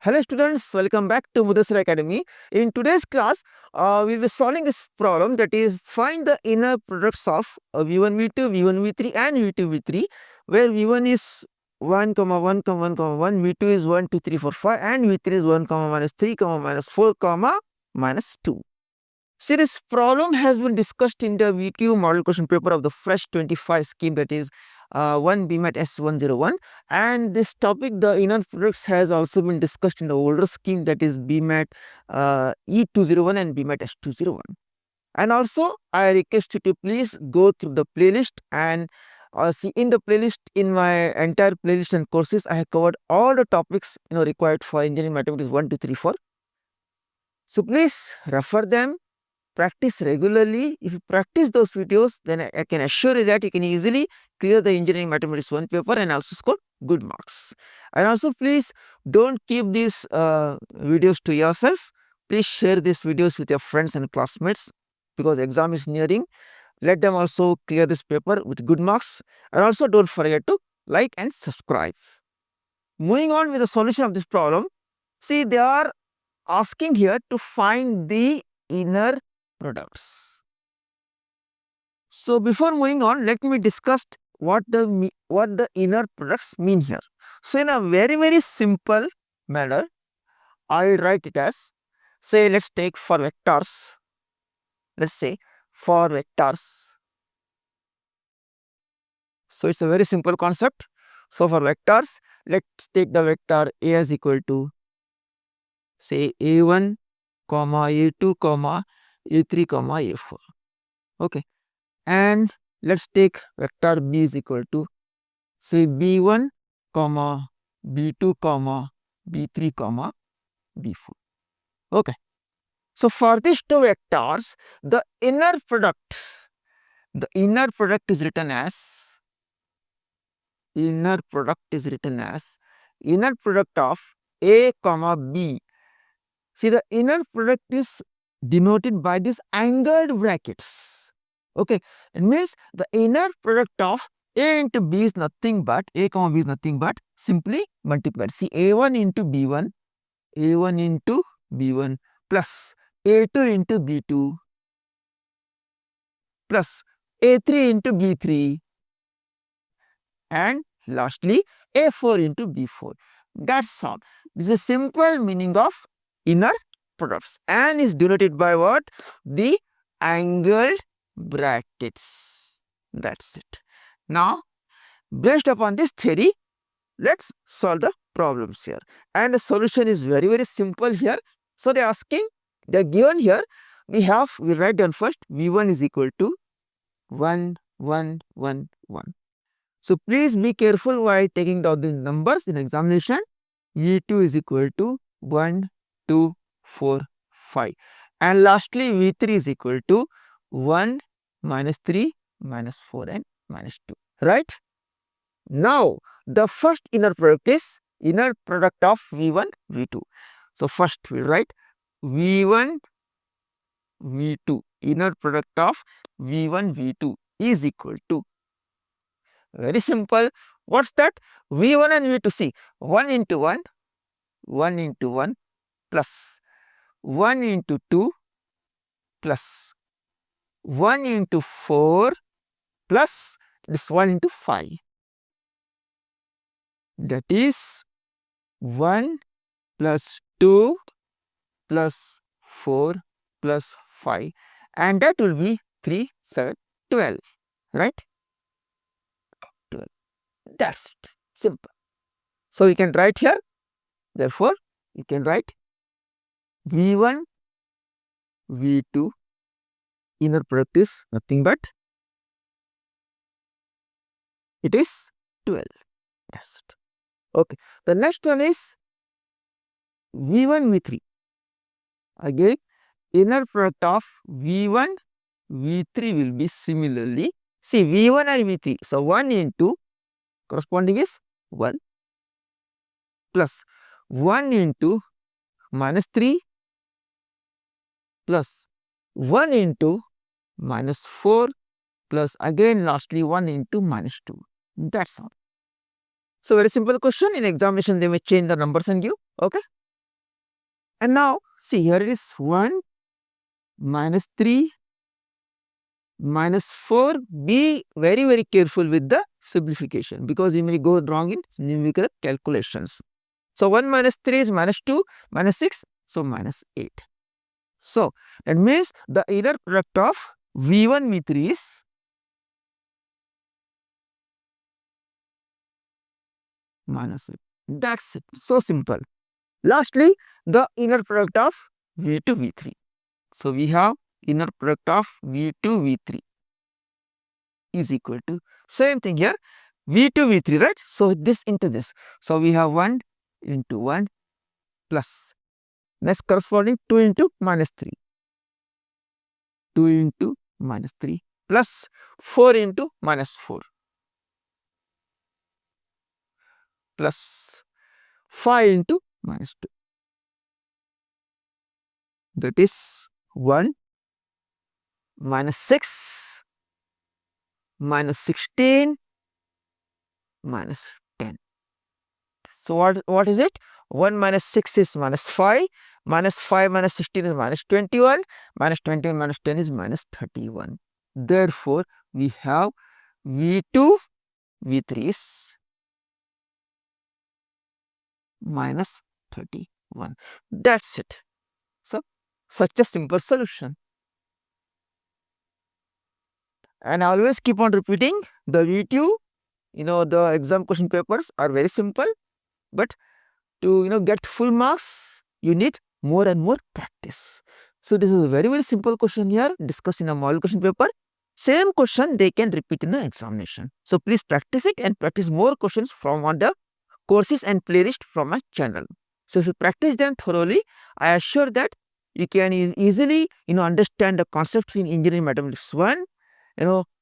Hello students, welcome back to Mudassir Academy. In today's class, we will be solving this problem, that is find the inner products of V1, V2, V1, V3 and V2, V3, where V1 is 1, 1, 1, 1, V2 is 1, 2, 3, 4, 5 and V3 is 1, minus 3, minus 4, minus 2. So this problem has been discussed in the VTU model question paper of the fresh 25 scheme, that is 1 BMAT S101, and this topic, the inner products, has also been discussed in the older scheme, that is BMAT E201 and BMAT S201. And also I request you to please go through the playlist and see in the playlist, in my entire playlist and courses, I have covered all the topics required for engineering mathematics 1, 2, 3, 4. So please refer them. Practice regularly. If you practice those videos, then I can assure you that you can easily clear the engineering mathematics 1 paper and also score good marks. And also please don't keep these videos to yourself. Please share these videos with your friends and classmates, because exam is nearing. Let them also clear this paper with good marks, and also don't forget to like and subscribe. Moving on with the solution of this problem, see, they are asking here to find the inner products. So before moving on, let me discuss what the inner products mean here. So in a very simple manner, I write it as, say, let's take for vectors. Let's say for vectors. So it's a very simple concept. So for vectors, let's take the vector A is equal to, say, A1, A2, A3, A4. Okay. And let's take vector B is equal to, say, B1, B2, B3, B4. Okay. So for these two vectors, the inner product is written as inner product of A, B. See, the inner product is denoted by these angled brackets. Okay, it means the inner product of A into B is nothing but, A, B is nothing but simply multiplied. See, A1 into B1, A1 into B1 plus A2 into B2 plus A3 into B3 and lastly A4 into B4. That's all. This is a simple meaning of inner products and is denoted by what? The angled brackets. That's it. Now, based upon this theory, let's solve the problems here. And the solution is very simple here. So they are asking, they are given here, we write down first V1 is equal to 1, 1, 1, 1. So please be careful while taking down the numbers in examination. V2 is equal to 1, 2, 4, 5. And lastly, V3 is equal to 1, minus 3, minus 4 and minus 2. Right? Now, the first inner product is inner product of V1, V2. So first we write V1, V2. Inner product of V1, V2 is equal to, very simple. What's that? V1 and V2. See, 1 into 1, 1 into 1 plus 1 into 2 plus 1 into 4 plus this 1 into 5. That is 1 plus 2 plus 4 plus 5, and that will be 3, 7, 12. Right? 12. That's it. Simple. So we can write here. Therefore, you can write V1, V2, inner product is nothing but, it is 12. That's it. Okay. The next one is V1, V3. Again, inner product of V1, V3 will be similarly. See, V1 and V3. So 1 into corresponding is 1 plus 1 into minus 3 plus 1 into minus 4 plus again lastly 1 into minus 2. That's all. So very simple question. In examination they may change the numbers and give. Okay. And now see, here it is 1 minus 3 minus 4. Be very very careful with the simplification, because you may go wrong in numerical calculations. So 1 minus 3 is minus 2 minus 6, so minus 8. So that means the inner product of V1 V3 is minus 8. That's it. So simple. Lastly, the inner product of V2 V3. So we have inner product of V2 V3 is equal to same thing here, V2 V3, right? So this into this. So we have 1 into 1 plus next corresponding 2 into minus 3. 2 into minus 3 plus 4 into minus 4 plus 5 into minus 2. That is 1 minus 6 minus 16 minus 10. So what is it? 1 minus 6 is minus 5, minus 5 minus 16 is minus 21, minus 21 minus 10 is minus 31. Therefore, we have V2 V3 is minus 31. That's it. So such a simple solution. And always keep on repeating the V2, the exam question papers are very simple, but to get full marks you need more and more practice. So this is a very very simple question here discussed in a model question paper. Same question they can repeat in the examination. So please practice it and practice more questions from on the courses and playlist from my channel. So if you practice them thoroughly, I assure that you can easily understand the concepts in engineering mathematics 1,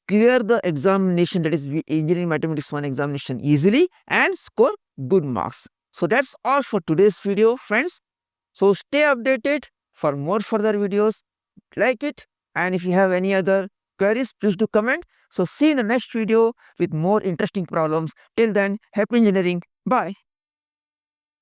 clear the examination, that is engineering mathematics 1 examination easily and score good marks. So that's all for today's video, friends. So stay updated for more further videos. Like it, and if you have any other queries, please do comment. So see you in the next video with more interesting problems. Till then, happy engineering. Bye.